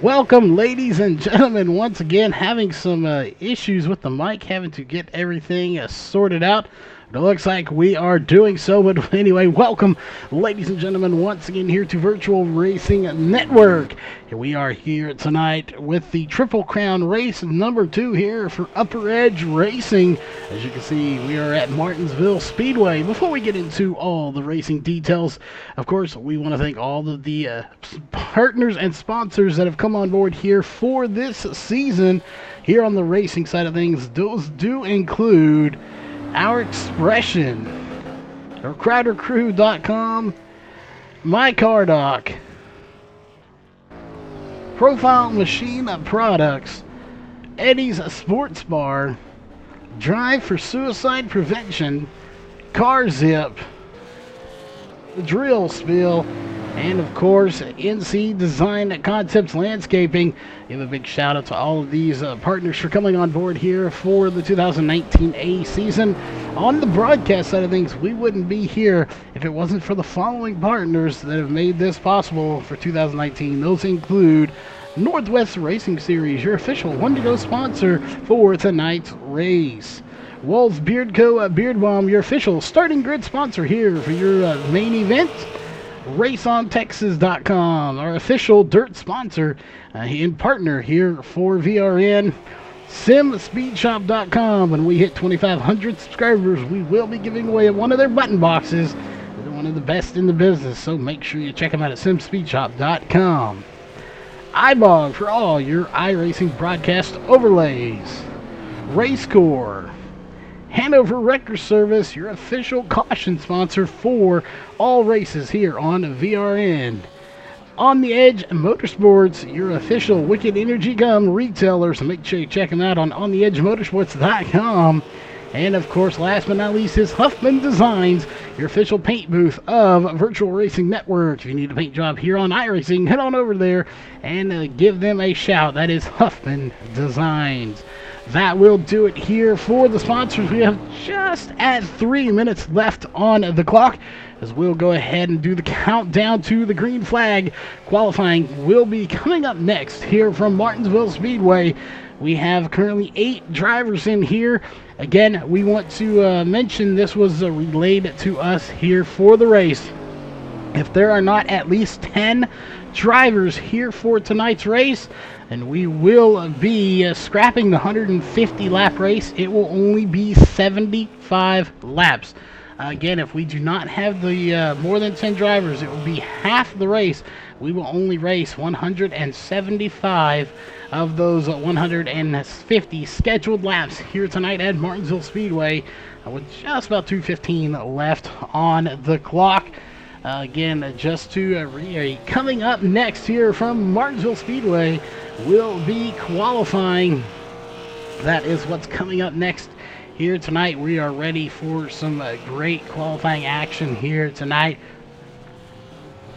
Welcome, ladies and gentlemen. Once again, having some issues with the mic, having to get everything sorted out. It looks like we are doing so, but anyway, welcome, ladies and gentlemen, once again here to Virtual Racing Network. Here we are here tonight with the Triple Crown race number 2 here for Upper Edge Racing. As you can see, we are at Martinsville Speedway. Before we get into all the racing details, of course, we want to thank all of the partners and sponsors that have come on board here for this season. Here on the racing side of things, those do include Our Expression, or CrowderCrew.com, MyCarDoc, Profile Machine Products, Eddie's Sports Bar, Drive for Suicide Prevention, Car Zip, The Drill Spill, and of course, NC Design Concepts Landscaping. Give a big shout out to all of these partners for coming on board here for the 2019 A season. On the broadcast side of things, we wouldn't be here if it wasn't for the following partners that have made this possible for 2019. Those include Northwest Racing Series, your official one-to-go sponsor for tonight's race. Walls Beard Co. Beard Balm, your official starting grid sponsor here for your main event. RaceOnTexas.com, our official dirt sponsor and partner here for VRN. SimSpeedShop.com. When we hit 2,500 subscribers, we will be giving away one of their button boxes. They're one of the best in the business, so make sure you check them out at SimSpeedShop.com. iBog for all your iRacing broadcast overlays. RaceCore. Hanover Wrecker Service, your official caution sponsor for all races here on VRN. On the Edge Motorsports, your official Wicked Energy Gum retailer, so make sure you check them out on OnTheEdgeMotorsports.com. And of course, last but not least, is Huffman Designs, your official paint booth of Virtual Racing Network. If you need a paint job here on iRacing, head on over there and give them a shout. That is Huffman Designs. That will do it here for the sponsors. We have just at 3 minutes left on the clock as we'll go ahead and do the countdown to the green flag. Qualifying will be coming up next here from Martinsville Speedway. We have currently 8 drivers in here. Again, we want to mention this was relayed to us here for the race. If there are not at least 10 drivers here for tonight's race, and we will be scrapping the 150 lap race. It will only be 75 laps. Again, if we do not have the more than 10 drivers, it will be half the race. We will only race 175 of those 150 scheduled laps here tonight at Martinsville Speedway, with just about 2:15 left on the clock. Again, just to reiterate, coming up next here from Martinsville Speedway will be qualifying. That is what's coming up next here tonight. We are ready for some great qualifying action here tonight.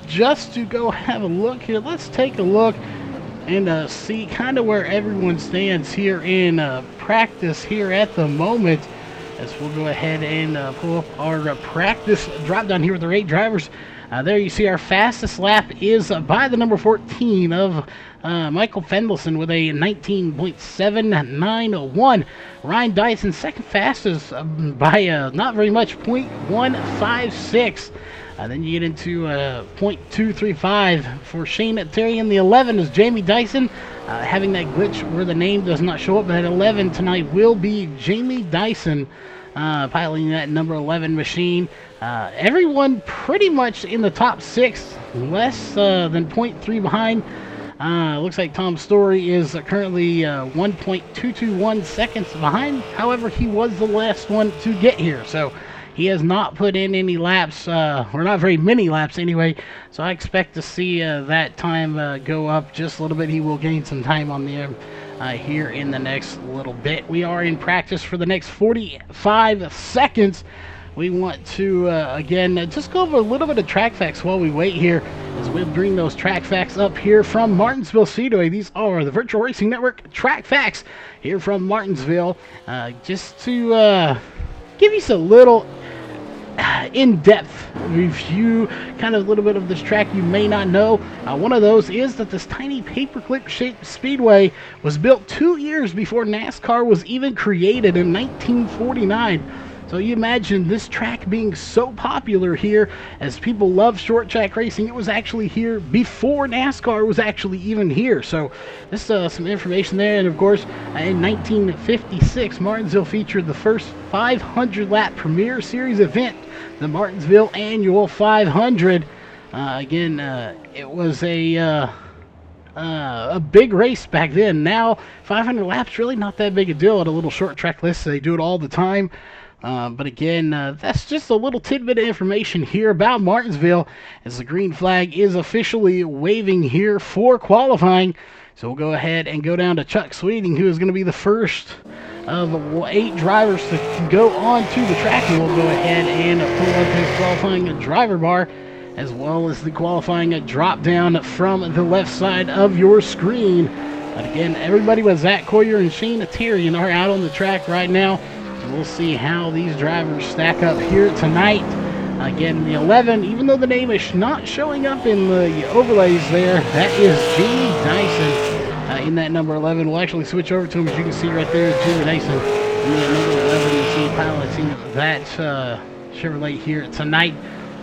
Just to go have a look here, let's take a look and see kind of where everyone stands here in practice here at the moment. As we'll go ahead and pull up our practice drop down here with our 8 drivers. There you see our fastest lap is by the number 14 of Michael Fendelson with a 19.791. Ryan Dyson second fastest by not very much, 0.156. Then you get into 0.235 for Shane Terry in the 11 is Jamie Dyson. Having that glitch where the name does not show up, but at 11 tonight will be Jamie Dyson piloting that number 11 machine. Everyone pretty much in the top 6, less than 0.3 behind. Looks like Tom Story is currently 1.221 seconds behind. However, he was the last one to get here, so he has not put in any laps, or not very many laps anyway. So I expect to see that time go up just a little bit. He will gain some time on there here in the next little bit. We are in practice for the next 45 seconds. We want to, again, just go over a little bit of track facts while we wait here as we bring those track facts up here from Martinsville Speedway. These are the Virtual Racing Network track facts here from Martinsville. Just to give you a little in-depth review, kind of a little bit of this track you may not know. One of those is that this tiny paperclip shaped speedway was built 2 years before NASCAR was even created in 1949. So you imagine this track being so popular here, as people love short track racing. It was actually here before NASCAR was actually even here. So this is some information there. And of course, in 1956, Martinsville featured the first 500-lap Premier Series event, the Martinsville Annual 500. It was a big race back then. Now, 500 laps really not that big a deal at a little short track list. They do it all the time. But again, that's just a little tidbit of information here about Martinsville, as the green flag is officially waving here for qualifying. So we'll go ahead and go down to Chuck Sweeting, who is going to be the first of 8 drivers to go onto the track. And we'll go ahead and pull up his qualifying driver bar, as well as the qualifying drop down from the left side of your screen. But again, everybody but Zach Coyer and Shane Terrian are out on the track right now. We'll see how these drivers stack up here tonight. Again, the 11, even though the name is not showing up in the overlays there, that is Jamie Dyson in that number 11. We'll actually switch over to him, as you can see right there, Jamie Dyson in the number 11. You see piloting that Chevrolet here tonight.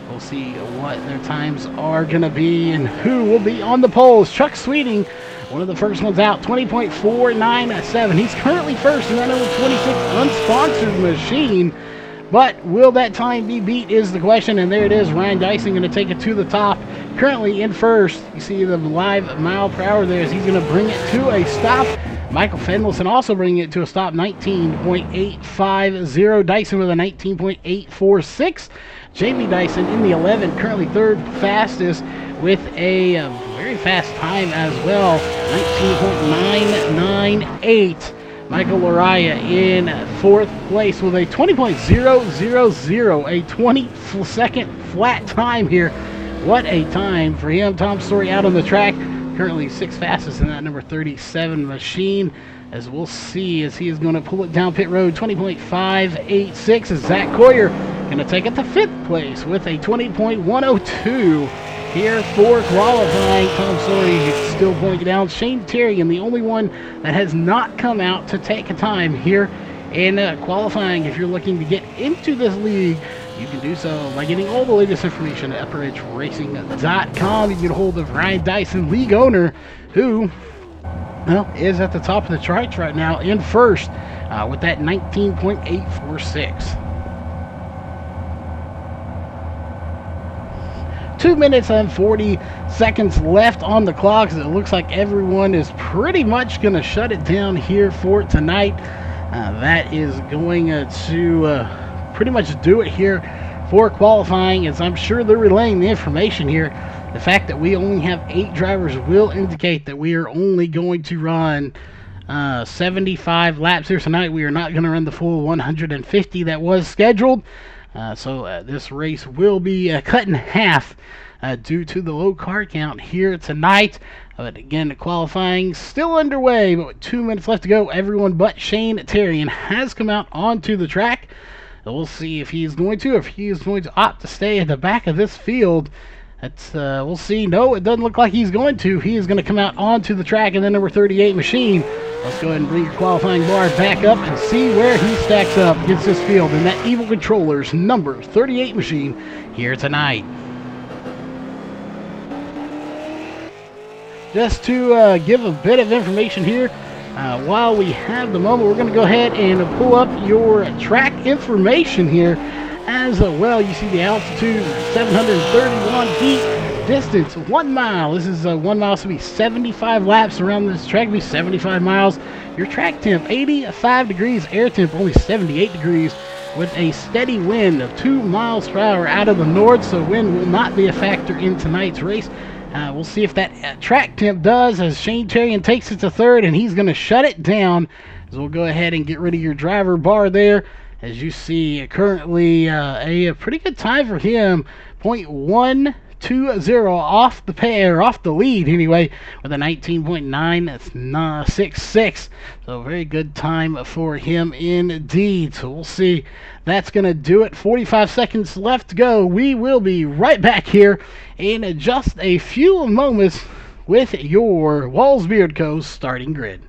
We'll see what their times are going to be and who will be on the poles. Chuck Sweeting, one of the first ones out, 20.497. He's currently first in that number 26 unsponsored machine. But will that time be beat is the question. And there it is. Ryan Dyson going to take it to the top. Currently in first. You see the live mile per hour there as he's going to bring it to a stop. Michael Fendelson also bringing it to a stop, 19.850. Dyson with a 19.846. Jamie Dyson in the 11, currently third fastest with a very fast time as well, 19.998. Michael Laraya in fourth place with a 20.000, a 20-second flat time here. What a time for him. Tom Story out on the track, currently sixth fastest in that number 37 machine. As we'll see as he is going to pull it down pit road, 20.586 is Zach Coyer going to take it to fifth place with a 20.102 here for qualifying. Tom Story still pulling it down. Shane Terrian, the only one that has not come out to take a time here in qualifying. If you're looking to get into this league, you can do so by getting all the latest information at upperedgeracing.com. You can get a hold of Ryan Dyson, league owner, who is at the top of the charts right now in first with that 19.846. 2 minutes and 40 seconds left on the clock. So it looks like everyone is pretty much going to shut it down here for tonight. That is going to pretty much do it here for qualifying, as I'm sure they're relaying the information here. The fact that we only have 8 drivers will indicate that we are only going to run 75 laps here tonight. We are not going to run the full 150 that was scheduled. So this race will be cut in half due to the low car count here tonight. But again, the qualifying still underway, but with 2 minutes left to go, everyone but Shane Terrian has come out onto the track. So we'll see if he is going to opt to stay at the back of this field. We'll see. No, it doesn't look like he's going to. He is going to come out onto the track in the number 38 machine. Let's go ahead and bring your qualifying bar back up and see where he stacks up against this field in that Evil Controllers number 38 machine here tonight. Just to give a bit of information here, while we have the moment, we're going to go ahead and pull up your track information here as well. You see the altitude, 731 feet. Distance, 1 mile. This is 1 mile, so it'll be 75 laps around this track. It'll be 75 miles. Your track temp, 85 degrees. Air temp, only 78 degrees. With a steady wind of 2 miles per hour out of the north, so wind will not be a factor in tonight's race. We'll see if that track temp does, as Shane Terrian takes it to third, and he's going to shut it down. So we'll go ahead and get rid of your driver bar there. As you see, currently a pretty good time for him, 2-0 off the pair, off the lead anyway, with a 19.966. So very good time for him indeed. So we'll see. That's going to do it. 45 seconds left to go. We will be right back here in just a few moments with your Walls Beard Co. starting grid.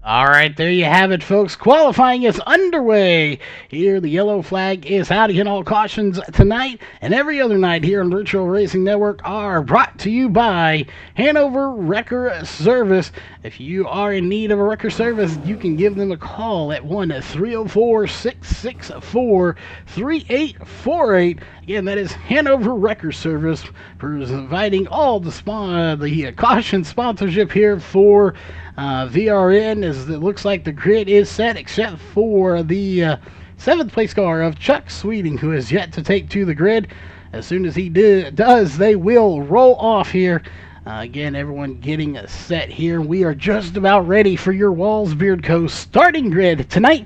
All right, there you have it, folks. Qualifying is underway. Here, the yellow flag is out. Again, all cautions tonight and every other night here on Virtual Racing Network are brought to you by Hanover Wrecker Service. If you are in need of a wrecker service, you can give them a call at 1-304-664-3848. Again, that is Hanover Wrecker Service, providing all the caution sponsorship here for VRN. As it looks like the grid is set, except for the 7th place car of Chuck Sweeting, who has yet to take to the grid. As soon as he does, they will roll off here. Again, everyone getting set here. We are just about ready for your Walls Beard Co. starting grid tonight.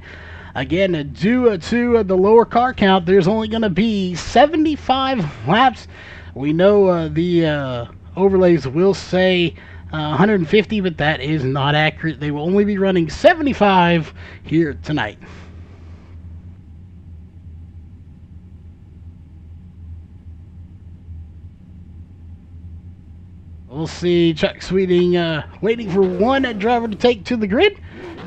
Again, due to the lower car count, there's only going to be 75 laps. We know the overlays will say 150, but that is not accurate. They will only be running 75 here tonight. We'll see Chuck Sweeting waiting for one driver to take to the grid.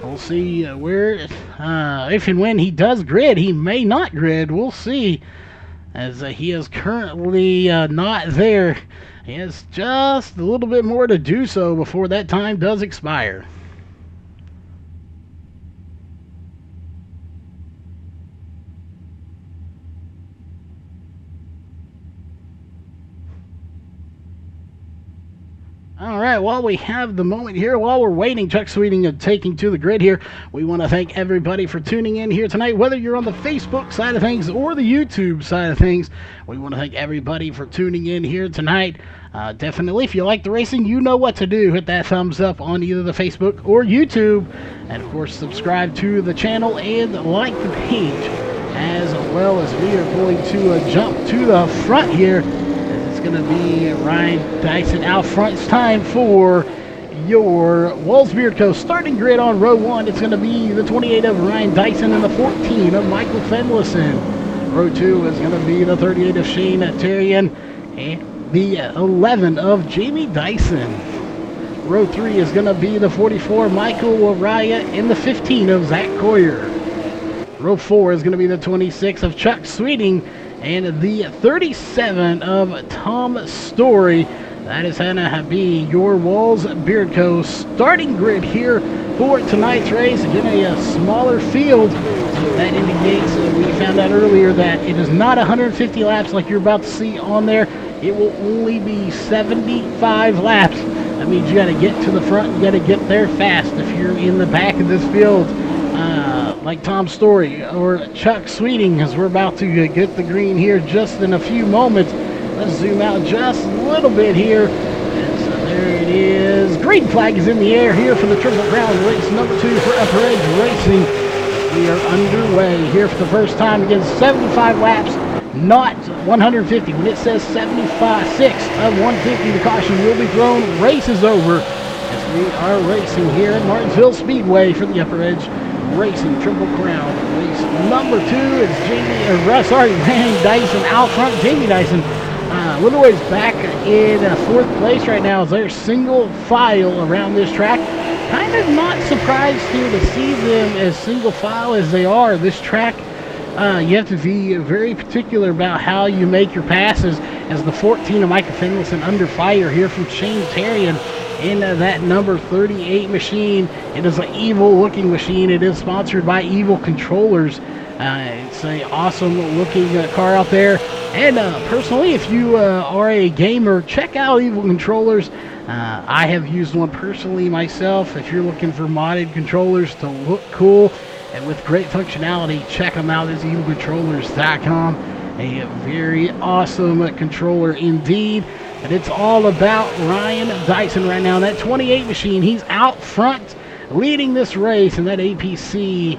We'll see where, if and when he does grid. He may not grid. We'll see, as he is currently not there. He has just a little bit more to do so before that time does expire. All right, while we have the moment here, while we're waiting, Chuck Sweeting taking to the grid here, we want to thank everybody for tuning in here tonight, whether you're on the Facebook side of things or the YouTube side of things. We want to thank everybody for tuning in here tonight. Definitely, if you like the racing, you know what to do. Hit that thumbs up on either the Facebook or YouTube. And, of course, subscribe to the channel and like the page. As well as we are going to jump to the front here. It's going to be Ryan Dyson out front. It's time for your Walls Beard Co. starting grid on row 1. It's going to be the 28 of Ryan Dyson and the 14 of Michael Fenlison. Row 2 is going to be the 38 of Shane Terrian and the 11 of Jamie Dyson. Row 3 is going to be the 44 Michael Waraya and the 15 of Zach Coyer. Row 4 is going to be the 26 of Chuck Sweeting and the 37 of Tom Story. That is going to be your Walls Beard Co. starting grid here for tonight's race. Again, a smaller field. That indicates, we found out earlier, that it is not 150 laps like you're about to see on there. It will only be 75 laps. That means you got to get to the front. You got to get there fast if you're in the back of this field. Like Tom Story or Chuck Sweeting, as we're about to get the green here just in a few moments. Let's zoom out just a little bit here. And so there it is. Green flag is in the air here for the Triple Crown race number 2 for Upper Edge Racing. We are underway here for the first time against 75 laps, not 150. When it says 75, 6 of 150, the caution will be thrown. Race is over as we are racing here at Martinsville Speedway for the Upper Edge Racing Triple Crown. Race number 2 is Ryan Dyson out front. Jamie Dyson a little ways back in 4th place right now as they're single file around this track. Kind of not surprised here to see them as single file as they are. This track, you have to be very particular about how you make your passes. as the 14 of Micah Finlayson under fire here from Shane Terrian in that number 38 machine. It is an evil looking machine. It is sponsored by Evil Controllers. It's a awesome looking car out there. And personally, if you are a gamer, check out Evil Controllers. I have used one personally myself. If you're looking for modded controllers to look cool and with great functionality, check them out. It's evilcontrollers.com. A very awesome controller indeed. But it's all about Ryan Dyson right now. That 28 machine, he's out front leading this race in that APC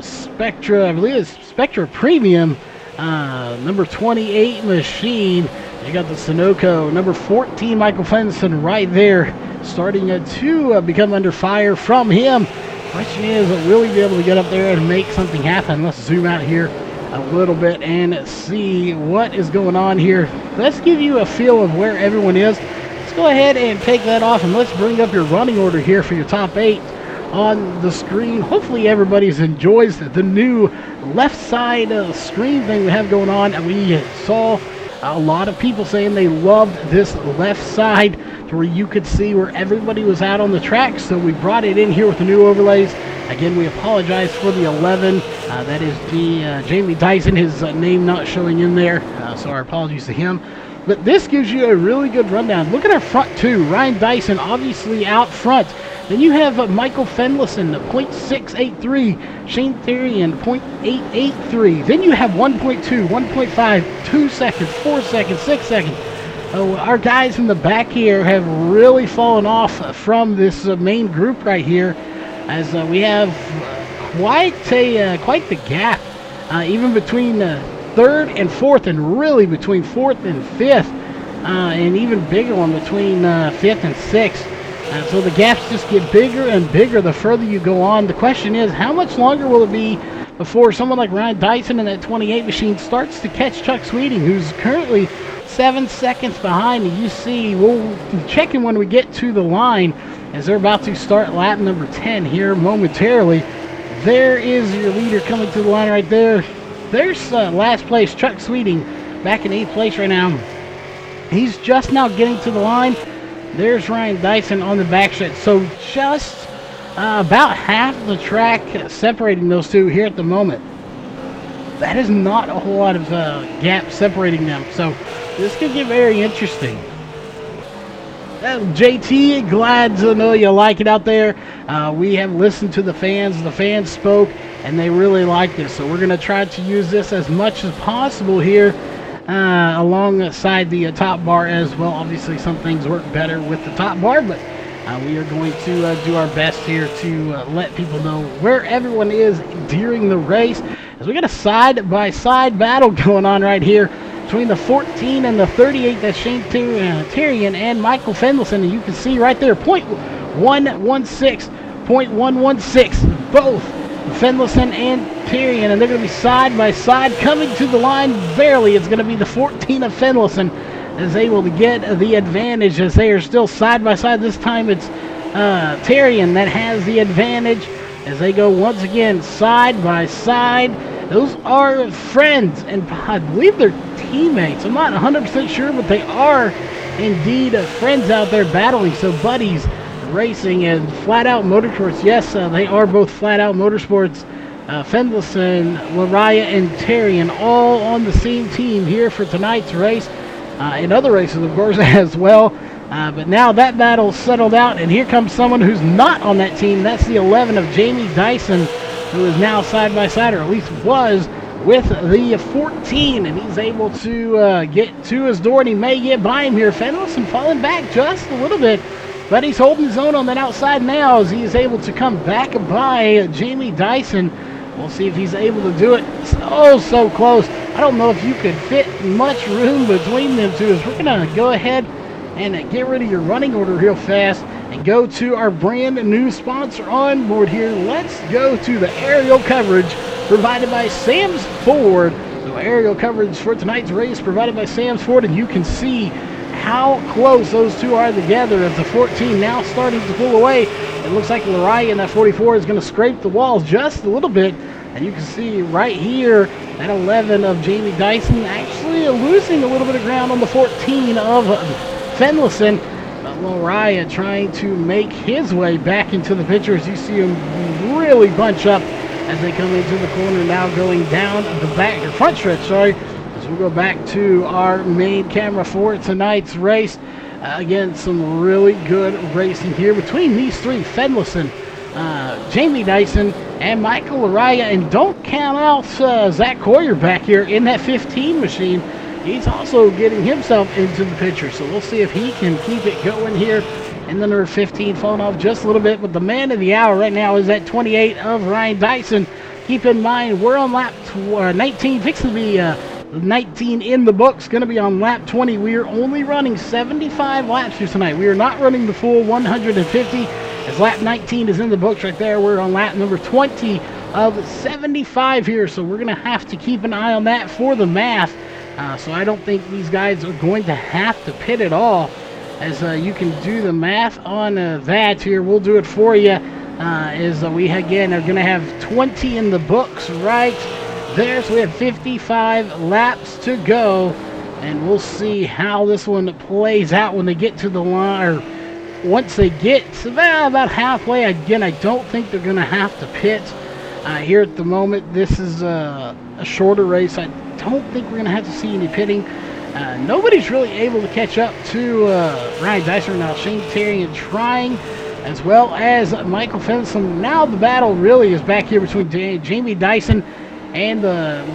Spectra, I believe it's Spectra Premium, number 28 machine. You got the Sunoco, number 14, Michael Finlayson right there, starting to become under fire from him. Question is, will he be able to get up there and make something happen? Let's zoom out here a little bit and see what is going on here. Let's give you a feel of where everyone is. Let's go ahead and take that off, and let's bring up your running order here for your top 8 on the screen. Hopefully everybody enjoys the new left side screen thing we have going on. We saw a lot of people saying they loved this left side to where you could see where everybody was out on the track, so we brought it in here with the new overlays. Again, we apologize for the 11. That is the Jamie Dyson, his name not showing in there, so our apologies to him. But this gives you a really good rundown. Look at our front two. Ryan Dyson obviously out front. Then you have Michael Finlayson, 0.683. Shane Terrian, 0.883. Then you have 1.2, 1.5, 2 seconds, 4 seconds, 6 seconds. Our guys in the back here have really fallen off from this main group right here, as we have quite the gap, even between third and fourth, and really between fourth and fifth, and even bigger one between fifth and sixth. So the gaps just get bigger and bigger the further you go on. The question is, how much longer will it be before someone like Ryan Dyson in that 28 machine starts to catch Chuck Sweeting, who's currently 7 seconds behind? And you see, we'll check in when we get to the line, as they're about to start lap number 10 here momentarily. There is your leader coming to the line right there. There's last place, Chuck Sweeting, back in 8th place right now. He's just now getting to the line. There's Ryan Dyson on the back stretch. So just about half the track separating those two here at the moment. That is not a whole lot of gap separating them. So this could get very interesting. JT, glad to know you like it out there. We have listened to the fans. The fans spoke, and they really like this. So we're going to try to use this as much as possible here alongside the top bar as well. Obviously, some things work better with the top bar, but we are going to do our best here to let people know where everyone is during the race, as we got a side-by-side battle going on right here between the 14 and the 38. That's Shane Terrian and Michael Finlayson, and you can see right there, 0.116, both Finlayson and Terrian, and they're going to be side by side coming to the line barely. It's going to be the 14 of Finlayson is able to get the advantage, as they are still side by side. This time it's Terrian that has the advantage as they go once again side by side. Those are friends, and I believe they're teammates. I'm not 100% sure, but they are indeed friends out there battling. So buddies racing and Flat Out Motorsports. Yes, they are both Flat Out Motorsports. Finlayson, Lariah, and Terrian all on the same team here for tonight's race. In other races, of course, as well. But now that battle's settled out, and here comes someone who's not on that team. That's the 11 of Jamie Dyson, who is now side by side, or at least was, with the 14, and he's able to get to his door, and he may get by him here. Finlayson falling back just a little bit, but he's holding his own on that outside now as he is able to come back by Jamie Dyson. We'll see if he's able to do it. Oh, so close. I don't know if you could fit much room between them two. As we're going to go ahead and get rid of your running order real fast and go to our brand new sponsor on board here. Let's go to the aerial coverage provided by Sam's Ford. So aerial coverage for tonight's race provided by Sam's Ford, and you can see how close those two are together as the 14 now starting to pull away. It looks like Lariah in that 44 is going to scrape the walls just a little bit, and you can see right here that 11 of Jamie Dyson actually actually losing a little bit of ground on the 14 of Fenlison. Lariah trying to make his way back into the picture as you see him really bunch up as they come into the corner, now going down the back, or front stretch, sorry, as we go back to our main camera for tonight's race. Again, some really good racing here between these three, Fenlison, Jamie Dyson, and Michael Lariah. And don't count out Zach Coyer back here in that 15 machine. He's also getting himself into the picture, so we'll see if he can keep it going here. And the number 15 falling off just a little bit, but the man of the hour right now is at 28 of Ryan Dyson. Keep in mind, we're on lap 19, fixing to be 19 in the books, going to be on lap 20. We are only running 75 laps here tonight. We are not running the full 150, as lap 19 is in the books right there. We're on lap number 20 of 75 here, so we're going to have to keep an eye on that for the math. So I don't think these guys are going to have to pit at all, as you can do the math on that here. We'll do it for you, as we again are going to have 20 in the books right there. So we have 55 laps to go, and we'll see how this one plays out when they get to the line, or once they get to about halfway. Again, I don't think they're going to have to pit here at the moment. This is a shorter race. I don't think we're going to have to see any pitting. Nobody's really able to catch up to Ryan Dyson now. Shane Terrian trying, as well as Michael Fenlison. Now the battle really is back here between Jamie Dyson and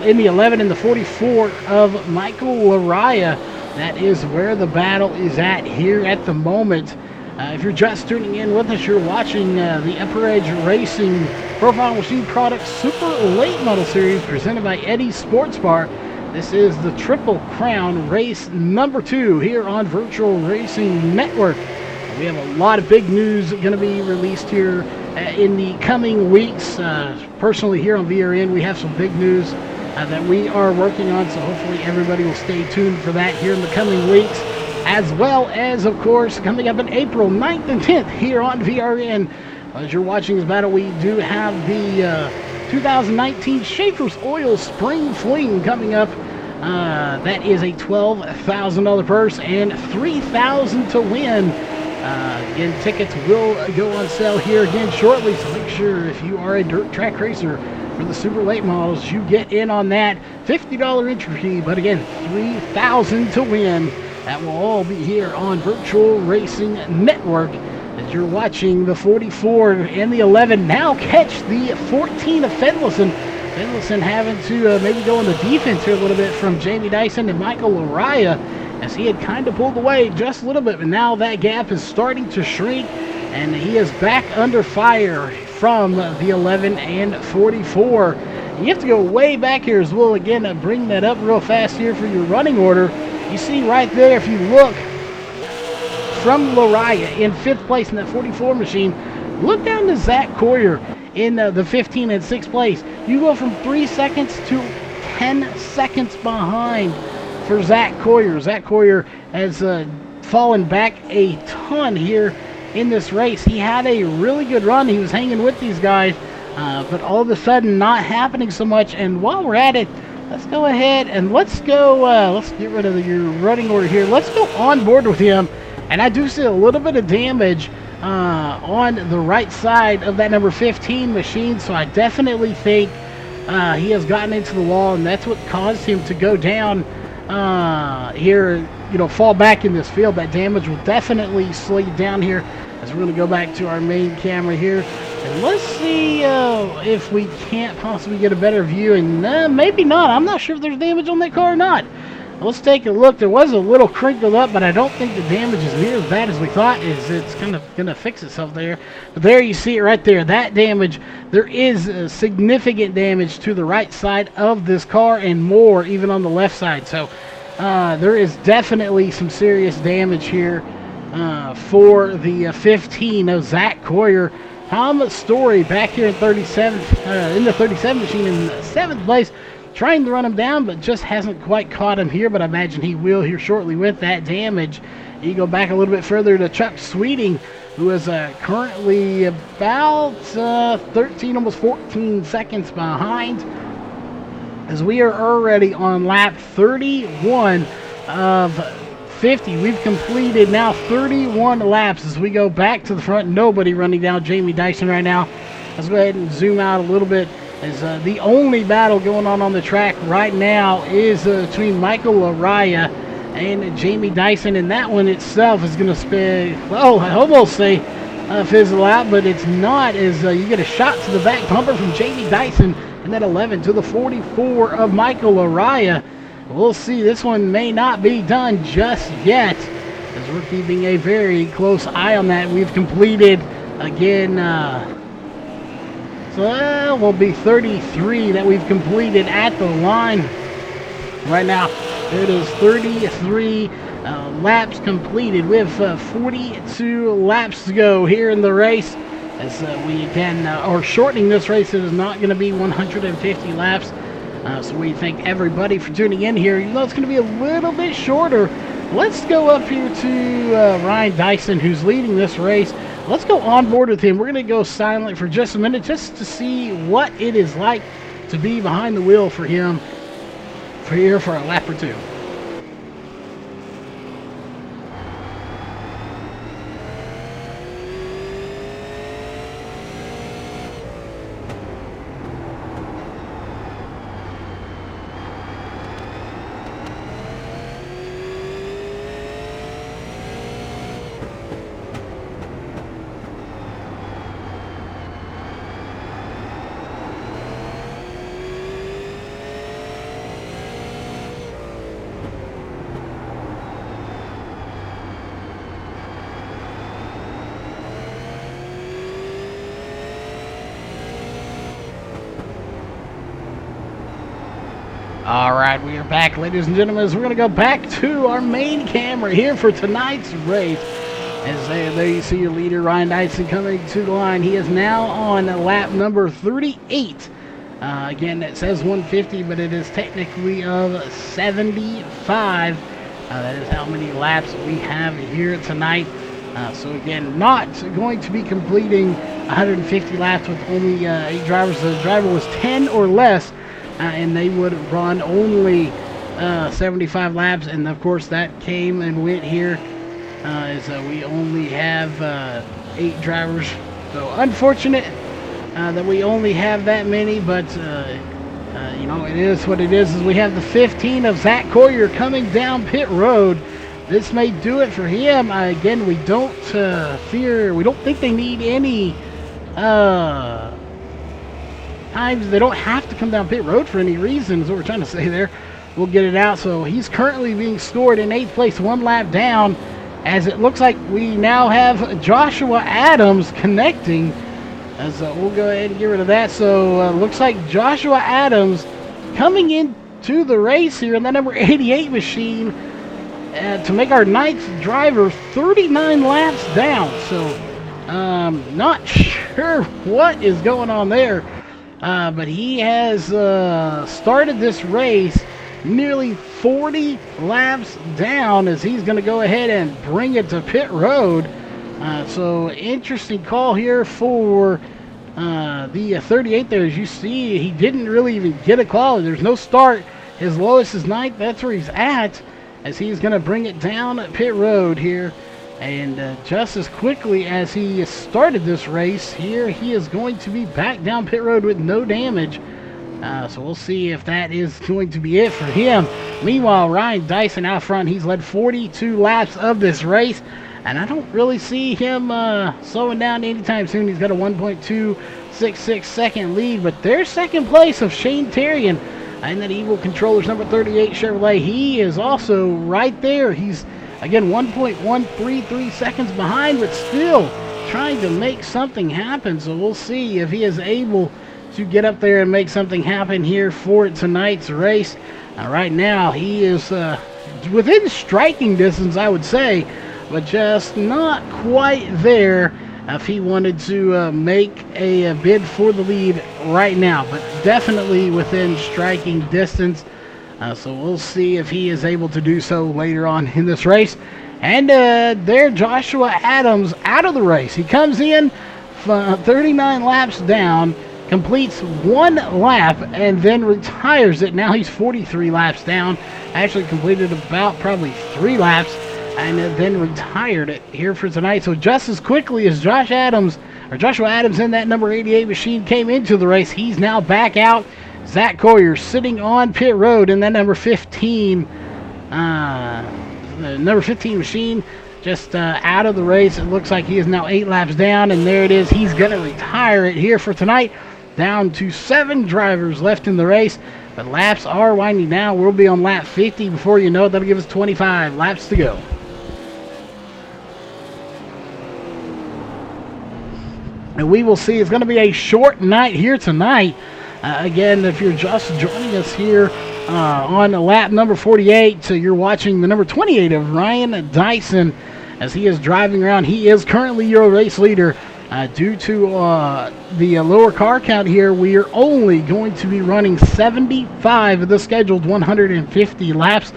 in the 11 and the 44 of Michael Lariah. That is where the battle is at here at the moment. If you're just tuning in with us, you're watching the Upper Edge Racing Profile Machine Products Super Late Model Series presented by Eddie's Sports Bar. This is the Triple Crown race number 2 here on Virtual Racing Network. We have a lot of big news going to be released here in the coming weeks. Personally, here on VRN, we have some big news that we are working on, so hopefully everybody will stay tuned for that here in the coming weeks. As well as, of course, coming up in April 9th and 10th here on VRN. As you're watching this battle, we do have the 2019 Schaefer's Oil Spring Fling coming up. That is a $12,000 purse and $3,000 to win. Again, tickets will go on sale here again shortly, so make sure if you are a dirt track racer for the super late models, you get in on that $50 entry fee. But again, $3,000 to win. That will all be here on Virtual Racing Network. As you're watching the 44 and the 11 now catch the 14 of Fenlison. Fenlison having to maybe go on the defense here a little bit from Jamie Dyson and Michael Lariah, as he had kind of pulled away just a little bit, but now that gap is starting to shrink, and he is back under fire from the 11 and 44. You have to go way back here as well. Again, bring that up real fast here for your running order. You see right there, if you look from Lariah in 5th place in that 44 machine, look down to Zach Coyer in the 15 and 6th place. You go from 3 seconds to 10 seconds behind for Zach Coyer. Zach Coyer has fallen back a ton here in this race. He had a really good run. He was hanging with these guys, but all of a sudden not happening so much. And while we're at it, let's go ahead and let's get rid of your running order here. Let's go on board with him. And I do see a little bit of damage on the right side of that number 15 machine, so I definitely think he has gotten into the wall, and that's what caused him to go down here, fall back in this field. That damage will definitely slow you down here, as we're going to go back to our main camera here. And let's see if we can't possibly get a better view, and maybe not. I'm not sure if there's damage on that car or not. Let's take a look. There was a little crinkled up, but I don't think the damage is near as bad as we thought. It's kind of going to fix itself there. But there you see it right there. That damage, there is significant damage to the right side of this car, and more even on the left side. So there is definitely some serious damage here for the 15 of Zach Coyer. Tom Story back here in 37th, in the 37 machine in 7th place, trying to run him down, but just hasn't quite caught him here, but I imagine he will here shortly with that damage. You go back a little bit further to Chuck Sweeting, who is currently about 13, almost 14 seconds behind. as we are already on lap 31 of 50. We've completed now 31 laps as we go back to the front. Nobody running down Jamie Dyson right now. Let's go ahead and zoom out a little bit. As the only battle going on the track right now is between Michael Araya and Jamie Dyson, and that one itself is going to spin, well, I almost say fizzle out, but it's not, as you get a shot to the back bumper from Jamie Dyson, and that 11 to the 44 of Michael Araya. We'll see. This one may not be done just yet, as we're keeping a very close eye on that. We've completed, again, so will be 33 that we've completed at the line right now. There it is, 33 laps completed with 42 laps to go here in the race. As we again are shortening this race, it is not going to be 150 laps. So we thank everybody for tuning in here. You know it's going to be a little bit shorter. Let's go up here to Ryan Dyson, who's leading this race. Let's go on board with him. We're going to go silent for just a minute just to see what it is like to be behind the wheel for him for here for a lap or two. Alright, we are back, ladies and gentlemen. We're going to go back to our main camera here for tonight's race. As there you see your leader, Ryan Dyson, coming to the line. He is now on lap number 38. Again, it says 150, but it is technically of 75. That is how many laps we have here tonight. So again, not going to be completing 150 laps with only 8 drivers. The driver was 10 or less. And they would run only 75 laps, and of course that came and went here as we only have 8 drivers. So unfortunate that we only have that many, but you know, it is what it is. As we have the 15 of Zach Coyer coming down pit road. This may do it for him. Again, we don't we don't think they need any times. They don't have to come down pit road for any reason, is what we're trying to say there. We'll get it out. So he's currently being scored in 8th place, 1 lap down, as it looks like we now have Joshua Adams connecting, as we'll go ahead and get rid of that. So looks like Joshua Adams coming into the race here in that number 88 machine to make our 9th driver 39 laps down. So not sure what is going on there. But he has started this race nearly 40 laps down, as he's going to go ahead and bring it to pit road. So interesting call here for the 38 there. As you see, he didn't really even get a call. There's no start. His lowest is 9th. That's where he's at, as he's going to bring it down at pit road here. And just as quickly as he started this race here, he is going to be back down pit road with no damage. So we'll see if that is going to be it for him. Meanwhile, Ryan Dyson out front, he's led 42 laps of this race, and I don't really see him slowing down anytime soon. He's got a 1.266 second lead, but there's second place of Shane Terrian and that Evil Controllers number 38 Chevrolet. He is also right there. He's again 1.133 seconds behind, but still trying to make something happen. So we'll see if he is able to get up there and make something happen here for tonight's race. Right now he is within striking distance, I would say, but just not quite there if he wanted to make a bid for the lead right now, but definitely within striking distance. So we'll see if he is able to do so later on in this race. And there, Joshua Adams out of the race. He comes in 39 laps down, completes one lap and then retires it. Now he's 43 laps down. Actually completed about probably 3 laps and then retired it here for tonight. So just as quickly as Joshua Adams in that number 88 machine came into the race, he's now back out. Zach Coyer sitting on pit road in that number 15 machine, just out of the race. It looks like he is now 8 laps down, and there it is. He's going to retire it here for tonight. Down to 7 drivers left in the race, but laps are winding down. We'll be on lap 50 before you know it. That'll give us 25 laps to go. And we will see. It's going to be a short night here tonight. Again, if you're just joining us here on lap number 48, so you're watching the number 28 of Ryan Dyson as he is driving around. He is currently your race leader. Due to the lower car count here, we are only going to be running 75 of the scheduled 150 laps.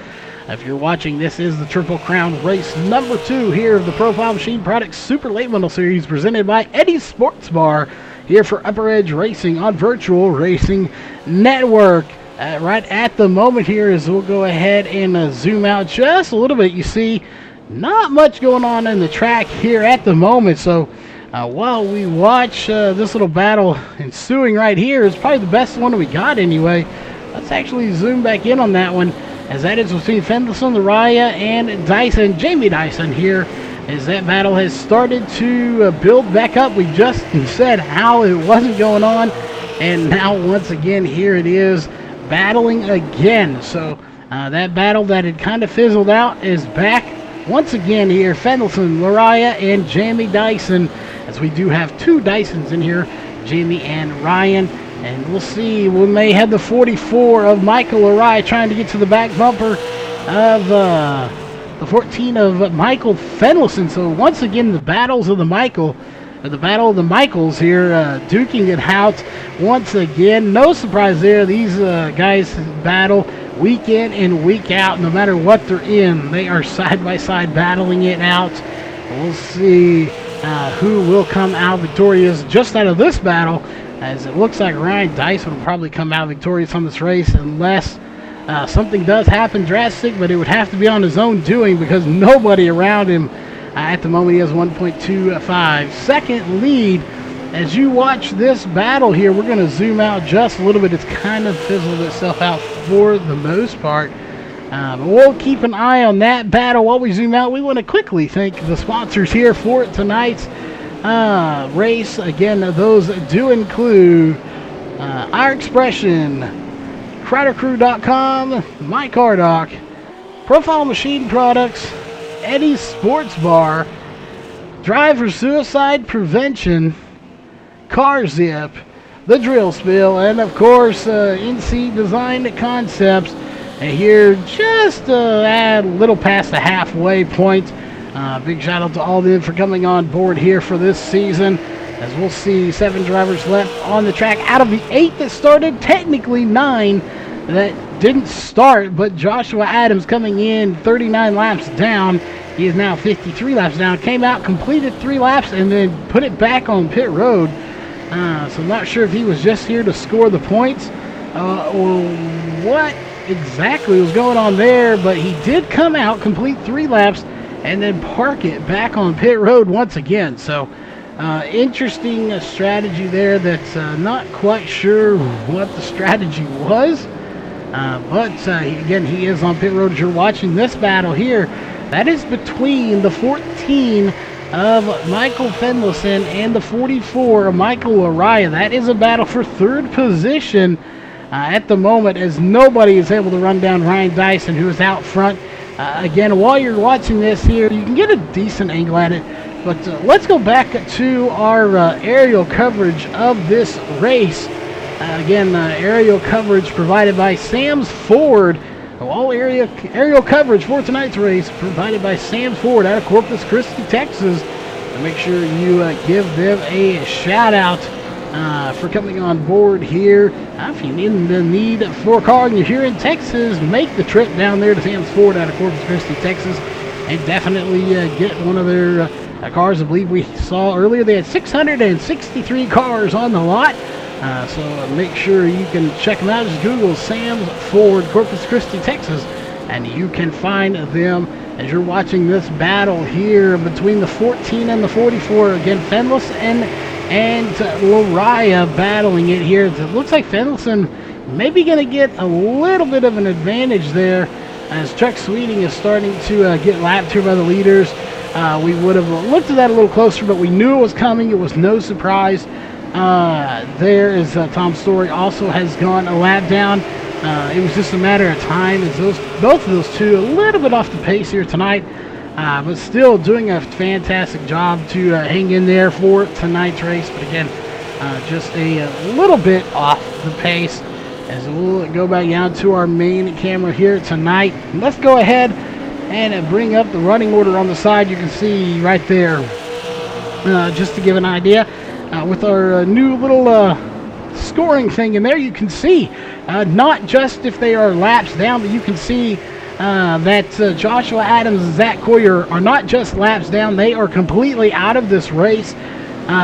If you're watching, this is the Triple Crown race number 2 here of the Profile Machine Products Super Late Model Series presented by Eddie's Sports Bar here for Upper Edge Racing on Virtual Racing Network. Right at the moment here, as we'll go ahead and zoom out just a little bit, you see not much going on in the track here at the moment. So while we watch this little battle ensuing right here, it's probably the best one we got anyway. Let's actually zoom back in on that one, as that is between Fendelson, Laraya, and Dyson, Jamie Dyson here, as that battle has started to build back up. We just said how it wasn't going on, and now once again here it is battling again. So that battle that had kind of fizzled out is back once again here. Fendelson, Laraya, and Jamie Dyson, as we do have 2 Dysons in here, Jamie and Ryan. And we'll see, we may have the 44 of Michael Laraya trying to get to the back bumper of the 14 of Michael Fendelson. So once again, the battle of the Michaels here, duking it out once again. No surprise there. These guys battle week in and week out. No matter what they're in, they are side by side battling it out. We'll see who will come out victorious just out of this battle, as it looks like Ryan Dyson will probably come out victorious on this race unless something does happen drastic, but it would have to be on his own doing because nobody around him at the moment. He has 1.25 second lead. As you watch this battle here, we're going to zoom out just a little bit. It's kind of fizzled itself out for the most part. But we'll keep an eye on that battle while we zoom out. We want to quickly thank the sponsors here for tonight's race. Again, those do include Our Expression, CrowderCrew.com, MyCarDoc, Profile Machine Products, Eddie's Sports Bar, Driver Suicide Prevention, CarZip, The Drill Spill, and of course NC Design Concepts. And here just at a little past the halfway point. Big shout out to all of them for coming on board here for this season. As we'll see, 7 drivers left on the track out of the 8 that started. Technically 9 that didn't start, but Joshua Adams coming in 39 laps down. He is now 53 laps down. Came out, completed 3 laps, and then put it back on pit road. So I'm not sure if he was just here to score the points or what exactly was going on there, but he did come out, complete 3 laps, and then park it back on pit road once again. So interesting strategy there. That's not quite sure what the strategy was, but again, he is on pit road as you're watching this battle here. That is between the 14 of Michael Fendelson and the 44 of Michael Laraya. That is a battle for 3rd position at the moment, as nobody is able to run down Ryan Dyson, who is out front. Again, while you're watching this here, you can get a decent angle at it, but let's go back to our aerial coverage of this race. Again, aerial coverage provided by Sam's Ford. All aerial coverage for tonight's race provided by Sam's Ford out of Corpus Christi, Texas. And make sure you give them a shout out for coming on board here. If you need for a car and you're here in Texas, make the trip down there to Sam's Ford out of Corpus Christi, Texas, and definitely get one of their cars. I believe we saw earlier they had 663 cars on the lot. So make sure you can check them out. Just Google Sam's Ford, Corpus Christi, Texas, and you can find them as you're watching this battle here between the 14 and the 44. Again, Fenlison and Lariah battling it here. It looks like Fenlison maybe going to get a little bit of an advantage there as Chuck Sweeting is starting to get lapped here by the leaders. We would have looked at that a little closer, but we knew it was coming. It was no surprise. There is Tom Story also has gone a lap down. It was just a matter of time as both of those two a little bit off the pace here tonight, but still doing a fantastic job to hang in there for tonight's race. But again, just a little bit off the pace as we'll go back down to our main camera here tonight. Let's go ahead and bring up the running order on the side. You can see right there, just to give an idea, with our new little scoring thing in there, you can see not just if they are laps down, but you can see that Joshua Adams and Zach Coyer are not just laps down, they are completely out of this race.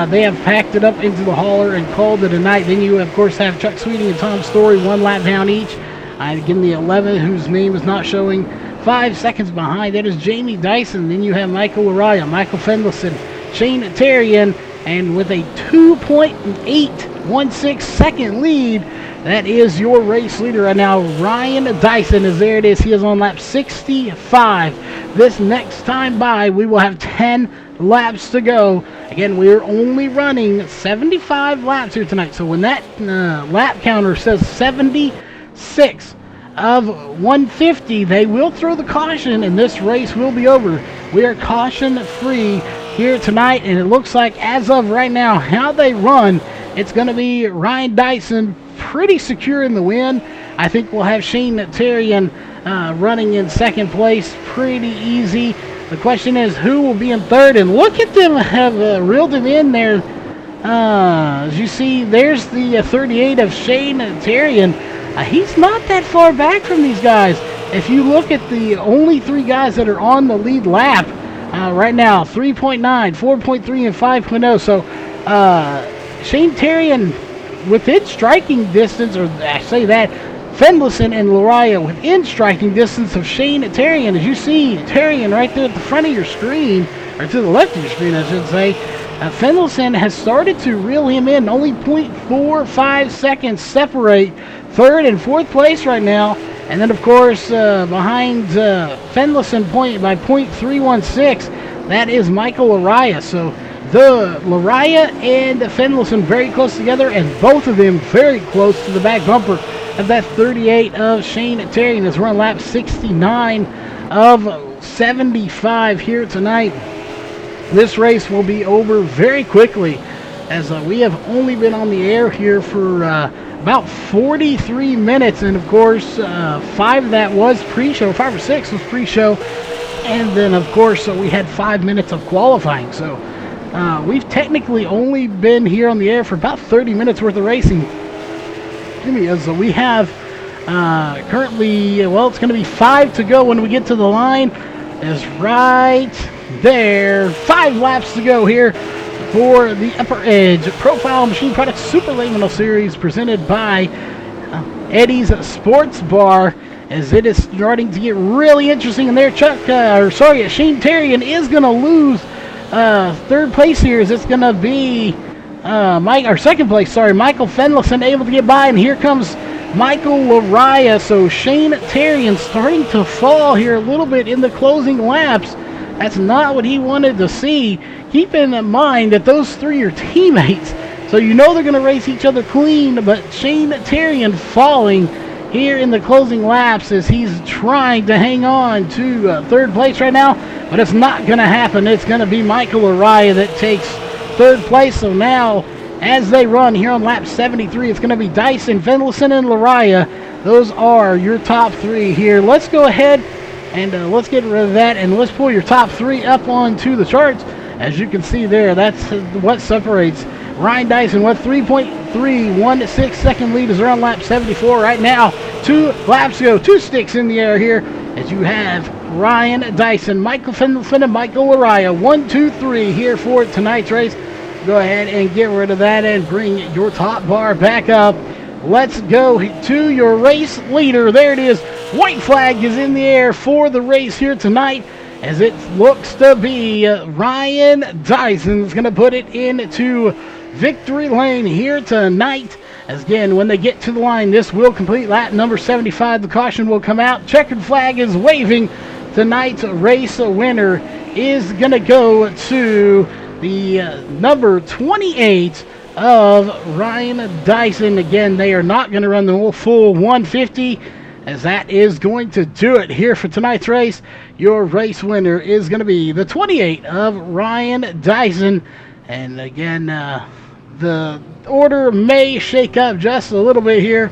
They have packed it up into the hauler and called it a night. Then you, of course, have Chuck Sweeting and Tom Story 1 lap down each. Again, the 11, whose name is not showing, 5 seconds behind. That is Jamie Dyson. Then you have Michael Lariah, Michael Fenlison, Shane Terrian, and with a 2.816 second lead, that is your race leader right now. Ryan Dyson is there. It is. He is on lap 65. This next time by, we will have 10 laps to go. Again, we are only running 75 laps here tonight. So when that lap counter says 76 of 150, they will throw the caution and this race will be over. We are caution free here tonight, and it looks like as of right now how they run, it's going to be Ryan Dyson pretty secure in the win. I think we'll have Shane Terrian running in second place pretty easy. The question is who will be in third, and look at them have reeled him in there. As you see, there's the 38 of Shane Terrian. He's not that far back from these guys. If you look at the only 3 guys that are on the lead lap right now, 3.9, 4.3, and 5.0. So Shane Terrian within striking distance, or I say that, Fenlison and Lariah within striking distance of Shane Terrian. As you see, Terrian right there at the front of your screen, or to the left of your screen, I should say. Fenlison has started to reel him in. Only 0.45 seconds separate third and fourth place right now. And then, of course, behind Fenlison by 0.316, that is Michael Lariah. So the Lariah and Fenlison very close together, and both of them very close to the back bumper of that 38 of Shane Terrian as we're on lap 69 of 75 here tonight. This race will be over very quickly as we have only been on the air here for about 43 minutes, and of course 5 of that was pre-show, 5 or 6 was pre-show, and then of course we had 5 minutes of qualifying. So we've technically only been here on the air for about 30 minutes worth of racing. As we have currently, well, it's going to be 5 to go when we get to the line. Is right there. 5 laps to go here for the Upper Edge Profile Machine Products Super Late Model Series presented by Eddie's Sports Bar, as it is starting to get really interesting in there. Shane Terrian is going to lose third place here, as it's going to be second place, Michael Fenlison able to get by, and here comes Michael Lariah. So Shane Terrian starting to fall here a little bit in the closing laps. That's not what he wanted to see. Keep in mind that those 3 are teammates, so you know they're going to race each other clean, but Shane Terrian falling here in the closing laps as he's trying to hang on to third place right now, but it's not going to happen. It's going to be Michael Lariah that takes third place. So now, as they run here on lap 73, it's going to be Dyson, Fenlison, and Lariah. Those are your top 3 here. Let's go ahead and let's get rid of that, and let's pull your top 3 up onto the charts. As you can see there, that's what separates Ryan Dyson with 3.316 second lead as they're on lap 74 right now. 2 laps to go, 2 sticks in the air here as you have Ryan Dyson, Michael Fenlison, and Michael Lariah. 1, 2, 3 here for tonight's race. Go ahead and get rid of that and bring your top bar back up. Let's go to your race leader. There it is. White flag is in the air for the race here tonight, as it looks to be Ryan Dyson's going to put it into victory lane here tonight. As again, when they get to the line, this will complete lap number 75. The caution will come out. Checkered flag is waving. Tonight's race winner is going to go to the number 28 of Ryan Dyson. Again, they are not going to run the full 150, as that is going to do it here for tonight's race. Your race winner is going to be the 28 of Ryan Dyson. And again, the order may shake up just a little bit here,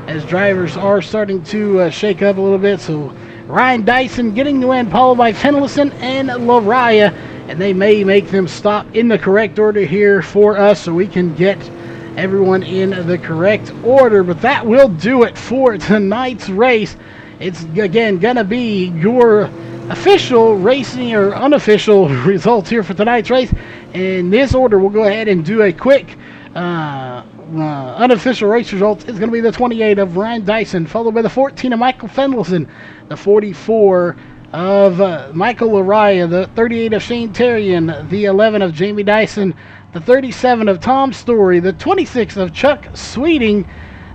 as drivers are starting to shake up a little bit. So Ryan Dyson getting the win, followed by Fenelson and Lariah, and they may make them stop in the correct order here for us so we can get everyone in the correct order. But that will do it for tonight's race. It's again gonna be your official racing or unofficial results here for tonight's race. In this order, we'll go ahead and do a quick unofficial race results. It's going to be the 28 of Ryan Dyson, followed by the 14 of Michael Fendelson, the 44 of Michael Lariah, the 38 of Shane Terrian, the 11 of Jamie Dyson, the 37 of Tom Story, the 26 of Chuck Sweeting,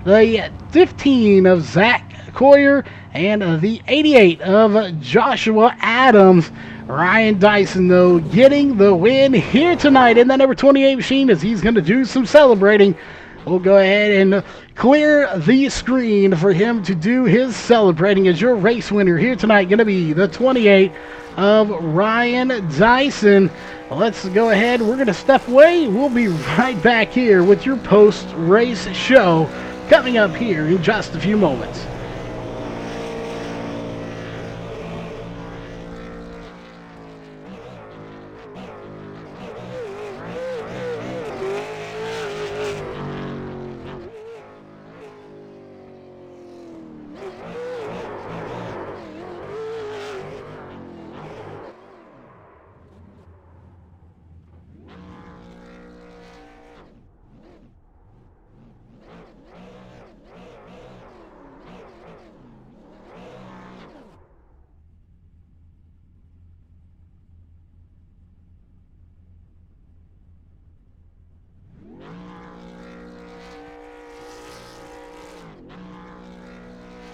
the 15 of Zach Coyer, and the 88 of Joshua Adams. Ryan Dyson, though, getting the win here tonight in that number 28 machine, as he's going to do some celebrating. We'll go ahead and clear the screen for him to do his celebrating, as your race winner here tonight going to be the 28 of Ryan Dyson. Let's go ahead. We're going to step away. We'll be right back here with your post-race show coming up here in just a few moments.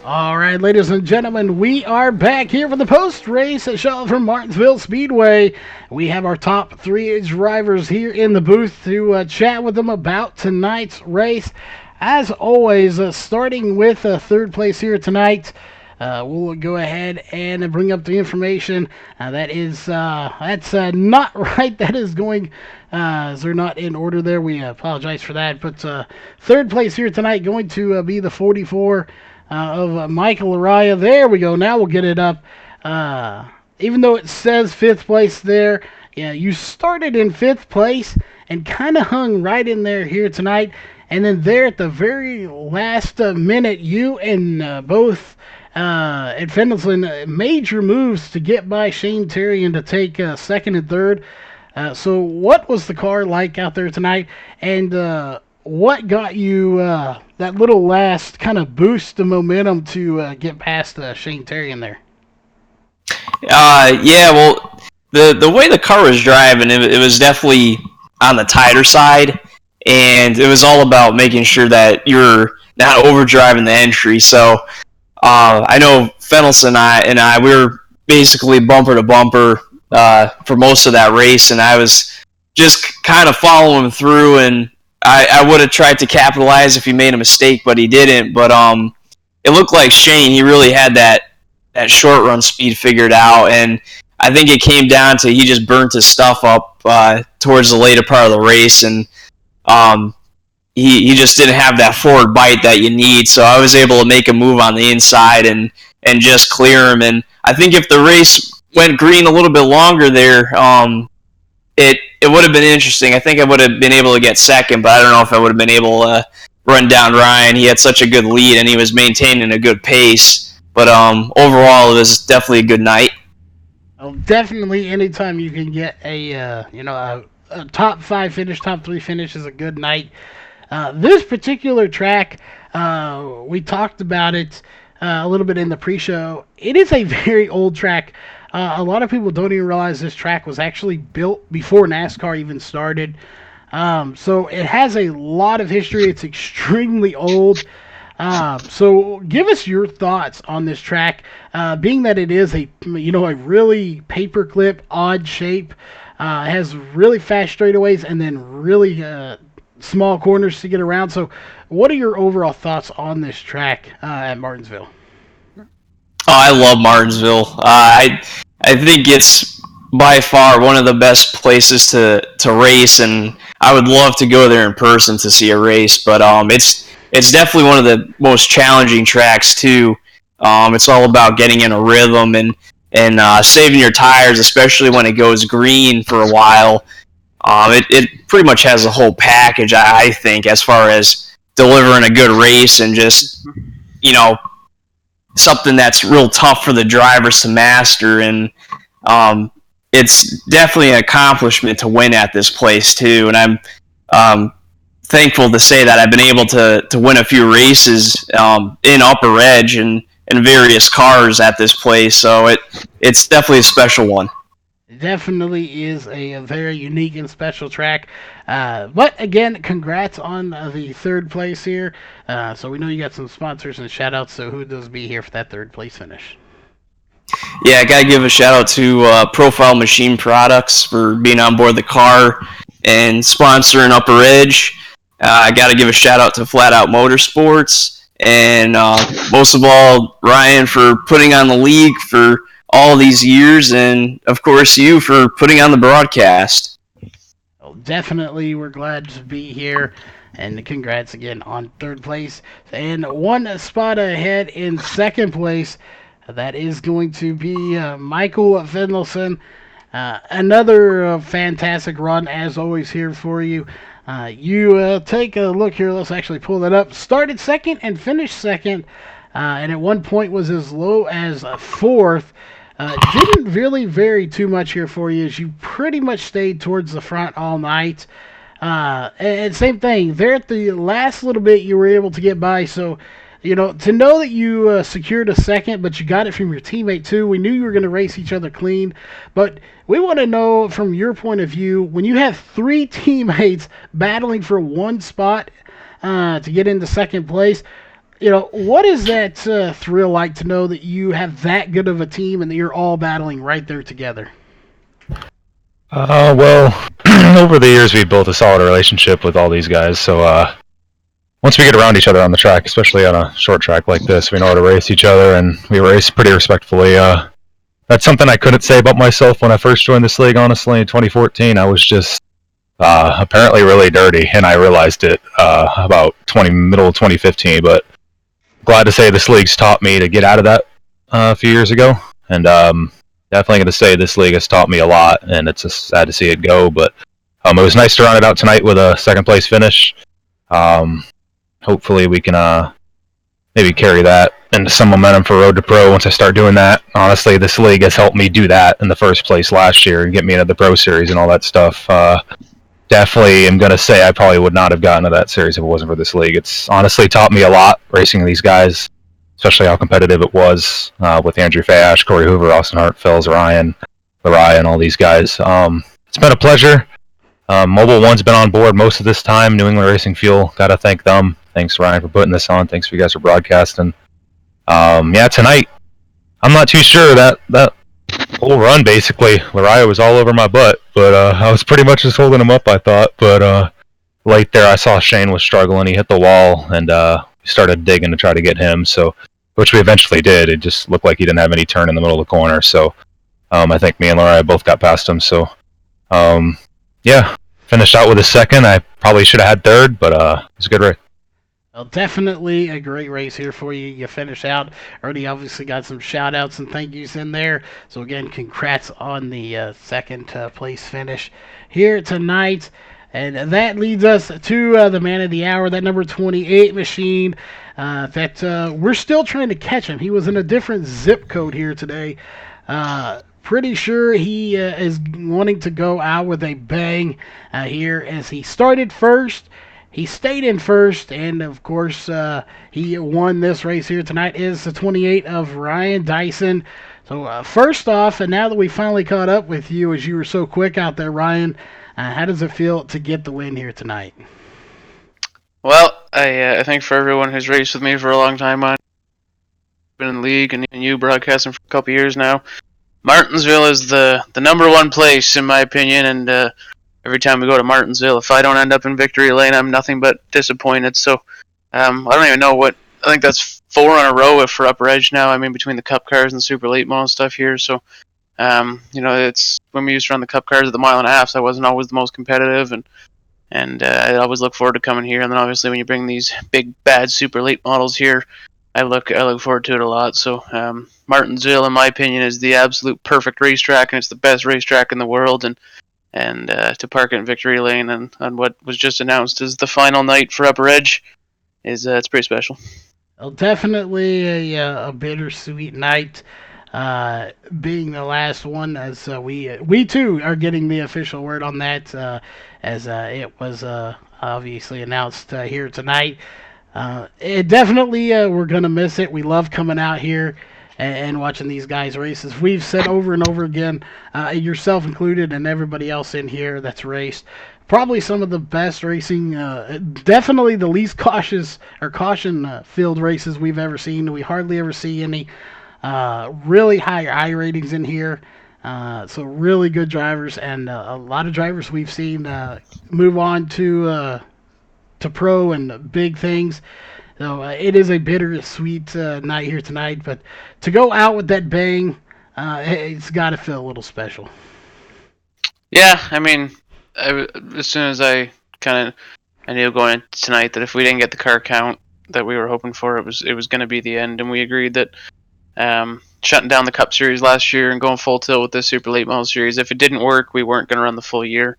All right, ladies and gentlemen, we are back here for the post-race show from Martinsville Speedway. We have our top three drivers here in the booth to chat with them about tonight's race. As always, starting with third place here tonight, we'll go ahead and bring up the information. That's not right. That is going, they're not in order there. We apologize for that. But third place here tonight going to be the 44 of Michael Lariah. There we go. Now we'll get it up. Even though it says fifth place there, yeah, you started in fifth place and kind of hung right in there here tonight. And then there at the very last minute, you and both at Fendelson made your moves to get by Shane Terry and to take second and third. So what was the car like out there tonight? And what got you that little last kind of boost of momentum to get past Shane Terry in there? Yeah, well, the way the car was driving, it was definitely on the tighter side, and it was all about making sure that you're not overdriving the entry. So I know Fendelson and I, we were basically bumper to bumper for most of that race, and I was just kind of following him through, and I would have tried to capitalize if he made a mistake, but he didn't. But it looked like Shane, he really had that short run speed figured out, and I think it came down to he just burnt his stuff up towards the later part of the race, and he just didn't have that forward bite that you need. So I was able to make a move on the inside and just clear him. And I think if the race went green a little bit longer there, it would have been interesting. I think I would have been able to get second, but I don't know if I would have been able to run down Ryan. He had such a good lead, and he was maintaining a good pace. But overall, it was definitely a good night. Well, definitely anytime you can get a top 5 finish, top 3 finish is a good night. This particular track, we talked about it a little bit in the pre-show. It is a very old track. A lot of people don't even realize this track was actually built before NASCAR even started. So it has a lot of history. It's extremely old. So give us your thoughts on this track, being that it is a really paperclip odd shape, has really fast straightaways and then really small corners to get around. So what are your overall thoughts on this track at Martinsville? Oh, I love Martinsville. I think it's by far one of the best places to race, and I would love to go there in person to see a race. But it's definitely one of the most challenging tracks too. It's all about getting in a rhythm and saving your tires, especially when it goes green for a while. It pretty much has a whole package, I think, as far as delivering a good race and just something that's real tough for the drivers to master. And it's definitely an accomplishment to win at this place too. And I'm thankful to say that I've been able to win a few races in Upper Edge and in various cars at this place. So it's definitely a special one. It definitely is a very unique and special track. But again, congrats on the third place here. So we know you got some sponsors and shout outs. So who does be here for that third place finish? Yeah, I gotta give a shout out to Profile Machine Products for being on board the car and sponsoring Upper Edge. I gotta give a shout out to Flat Out Motorsports, and most of all, Ryan for putting on the league for all these years, and of course you for putting on the broadcast. Well, definitely, we're glad to be here. And congrats again on third place. And one spot ahead in second place. That is going to be Michael Finlayson. Another fantastic run, as always, here for you. You take a look here. Let's actually pull that up. Started second and finished second. And at one point was as low as fourth. Didn't really vary too much here for you, as you pretty much stayed towards the front all night. And same thing, there at the last little bit you were able to get by. So to know that you secured a second, but you got it from your teammate too. We knew you were going to race each other clean, but we want to know from your point of view, when you have three teammates battling for one spot to get into second place, what is that thrill like to know that you have that good of a team and that you're all battling right there together? Well, over the years we've built a solid relationship with all these guys, so once we get around each other on the track, especially on a short track like this, we know how to race each other, and we race pretty respectfully. That's something I couldn't say about myself when I first joined this league, honestly. In 2014, I was just apparently really dirty, and I realized it about middle of 2015, but glad to say this league's taught me to get out of that a few years ago, and definitely going to say this league has taught me a lot, and it's just sad to see it go, but it was nice to round it out tonight with a second place finish. Hopefully we can maybe carry that into some momentum for Road to Pro once I start doing that. Honestly, this league has helped me do that in the first place last year and get me into the Pro Series and all that stuff. Definitely am going to say I probably would not have gotten to that series if it wasn't for this league. It's honestly taught me a lot racing these guys, especially how competitive it was with Andrew Fash, Corey Hoover, Austin Hart, Phils, Ryan, and all these guys. It's been a pleasure. Mobile One's been on board most of this time. New England Racing Fuel, got to thank them. Thanks, Ryan, for putting this on. Thanks for you guys for broadcasting. Tonight, I'm not too sure that whole run, basically, Lariah was all over my butt, but I was pretty much just holding him up, I thought. But late there, I saw Shane was struggling. He hit the wall, and we started digging to try to get him, which we eventually did. It just looked like he didn't have any turn in the middle of the corner. So I think me and Lariah both got past him. So, finished out with a second. I probably should have had third, but it was a good race. Well, definitely a great race here for you. You finish out. Already obviously got some shout-outs and thank yous in there. So, again, congrats on the second place finish here tonight. And that leads us to the man of the hour, that number 28 machine that we're still trying to catch him. He was in a different zip code here today. pretty sure he is wanting to go out with a bang here as he started first. He stayed in first, and of course, he won this race here tonight. Is the 28 of Ryan Dyson. So, first off, and now that we finally caught up with you as you were so quick out there, Ryan, how does it feel to get the win here tonight? Well, I think for everyone who's raced with me for a long time, I've been in the league and you broadcasting for a couple years now, Martinsville is the number one place in my opinion, and every time we go to Martinsville, if I don't end up in victory lane, I'm nothing but disappointed. So I don't even know what. I think that's 4 in a row for Upper Edge now. I mean, between the Cup cars and Super Late Model stuff here. So it's when we used to run the Cup cars at the mile and a half, so I wasn't always the most competitive, and I always look forward to coming here. And then obviously when you bring these big bad Super Late models here, I look forward to it a lot. So Martinsville, in my opinion, is the absolute perfect racetrack, and it's the best racetrack in the world. And to park it in Victory Lane and on what was just announced as the final night for Upper Edge is it's pretty special. Well, definitely a bittersweet night, being the last one, as we too are getting the official word on that, as it was obviously announced here tonight. It definitely we're gonna miss it. We love coming out here and watching these guys races. We've said over and over again, yourself included, and everybody else in here that's raced. Probably some of the best racing, definitely the least cautious or caution-filled races we've ever seen. We hardly ever see any really high I ratings in here. So really good drivers, and a lot of drivers we've seen move on to pro and big things. So it is a bittersweet night here tonight, but to go out with that bang, it's got to feel a little special. Yeah, I mean, as soon as I knew going into tonight that if we didn't get the car count that we were hoping for, it was going to be the end, and we agreed that shutting down the Cup Series last year and going full tilt with the Super Late Model Series, if it didn't work, we weren't going to run the full year.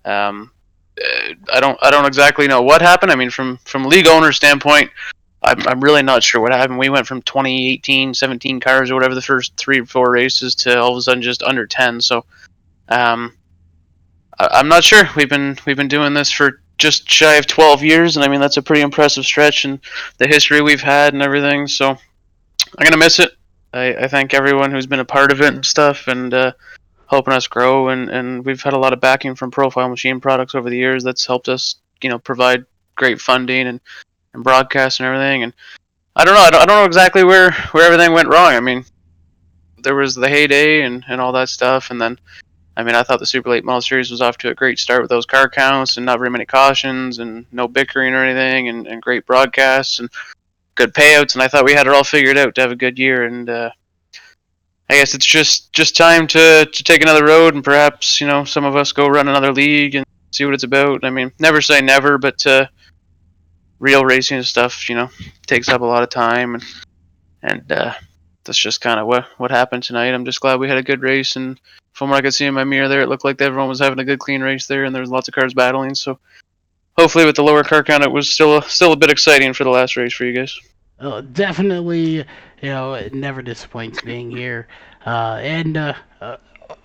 I don't exactly know what happened. I mean, from league owner standpoint, I'm really not sure what happened. We went from 18, 17 cars or whatever the first 3 or 4 races to all of a sudden just under 10. So I'm not sure. We've been doing this for just shy of 12 years, and I mean that's a pretty impressive stretch in the history we've had and everything. So I'm gonna miss it. I thank everyone who's been a part of it and stuff, and helping us grow. And we've had a lot of backing from Profile Machine Products over the years. That's helped us, provide great funding and broadcast and everything. And I don't know. I don't know exactly where everything went wrong. I mean, there was the heyday and all that stuff, and then. I mean, I thought the Super Late Model Series was off to a great start with those car counts and not very many cautions and no bickering or anything and great broadcasts and good payouts. And I thought we had it all figured out to have a good year. And I guess it's just time to take another road and perhaps, some of us go run another league and see what it's about. I mean, never say never, but real racing and stuff, takes up a lot of time. And that's just kind of what happened tonight. I'm just glad we had a good race, and from what I could see in my mirror there, it looked like everyone was having a good clean race there, and there was lots of cars battling. So hopefully with the lower car count, it was still a bit exciting for the last race for you guys. Definitely, it never disappoints being here. And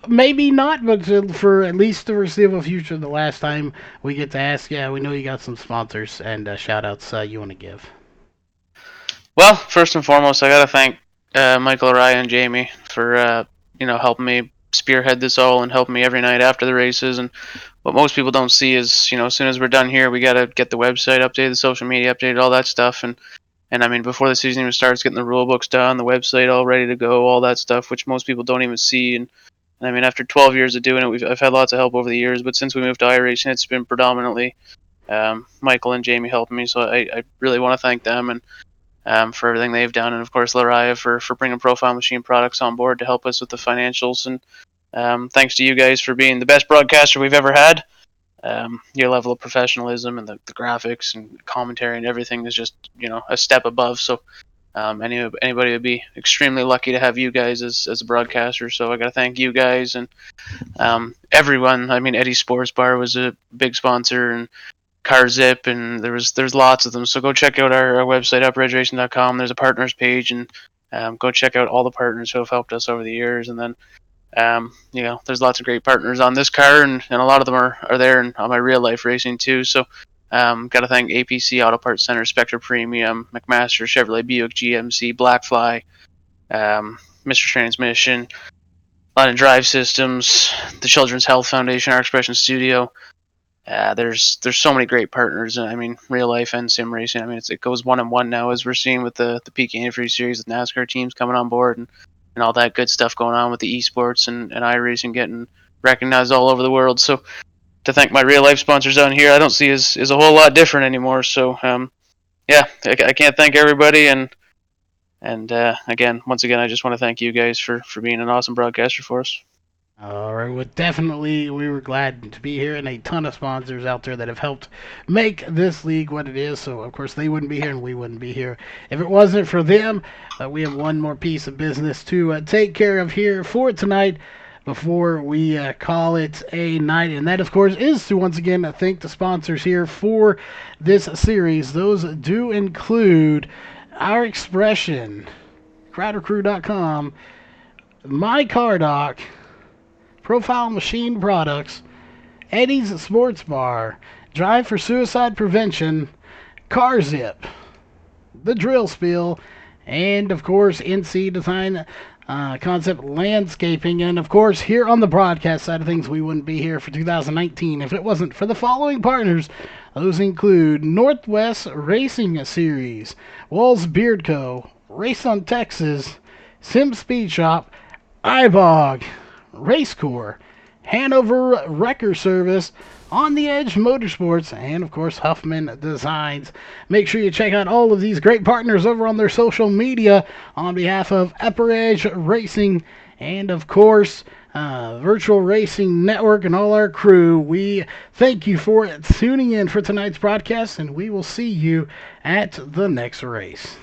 maybe not, but for at least the foreseeable future, the last time we get to ask, we know you got some sponsors and shout-outs you want to give. Well, first and foremost, I got to thank Michael, Araya, and Jamie for, helping me spearhead this all and helping me every night after the races. And what most people don't see is, as soon as we're done here, we got to get the website updated, the social media updated, all that stuff. And I mean, before the season even starts, getting the rule books done, the website all ready to go, all that stuff, which most people don't even see. And I mean, after 12 years of doing it, I've had lots of help over the years, but since we moved to iRacing, it's been predominantly Michael and Jamie helping me. So I really want to thank them and for everything they've done, and of course Laraya for bringing Profile Machine Products on board to help us with the financials. And thanks to you guys for being the best broadcaster we've ever had. Your level of professionalism and the graphics and commentary and everything is just a step above. So anybody would be extremely lucky to have you guys as a broadcaster. So I got to thank you guys and everyone. I mean, Eddie Sports Bar was a big sponsor, and Car Zip, and there's lots of them. So go check out our website, upredracing.com. There's a partners page, and go check out all the partners who have helped us over the years. And then There's lots of great partners on this car, and a lot of them are there on my real life racing too. So, got to thank APC Auto Parts Center, Spectre Premium, McMaster, Chevrolet, Buick, GMC, Blackfly, Mr. Transmission, Line and Drive Systems, the Children's Health Foundation, Our Expression Studio. There's so many great partners, and I mean, real life and sim racing. I mean, it goes 1-on-1 now, as we're seeing with the Peak Antifreeze series with NASCAR teams coming on board, and all that good stuff going on with the esports and iRacing getting recognized all over the world. So to thank my real life sponsors down here, I don't see is a whole lot different anymore. So I can't thank everybody, and once again, I just want to thank you guys for being an awesome broadcaster for us. All right, well, definitely, we were glad to be here, and a ton of sponsors out there that have helped make this league what it is. So, of course, they wouldn't be here, and we wouldn't be here if it wasn't for them. We have one more piece of business to take care of here for tonight before we call it a night, and that, of course, is to once again thank the sponsors here for this series. Those do include Our Expression, CrowderCrew.com, My Car Doc, Profile Machine Products, Eddie's Sports Bar, Drive for Suicide Prevention, Car Zip, The Drill Spiel, and of course NC Design Concept Landscaping. And of course, here on the broadcast side of things, we wouldn't be here for 2019 if it wasn't for the following partners. Those include Northwest Racing Series, Walls Beard Co., Race on Texas, Sim Speed Shop, iBog, Racecore, Hanover Wrecker Service, On the Edge Motorsports, and of course Huffman Designs. Make sure you check out all of these great partners over on their social media on behalf of Upper Edge Racing and of course Virtual Racing Network and all our crew. We thank you for tuning in for tonight's broadcast, and we will see you at the next race.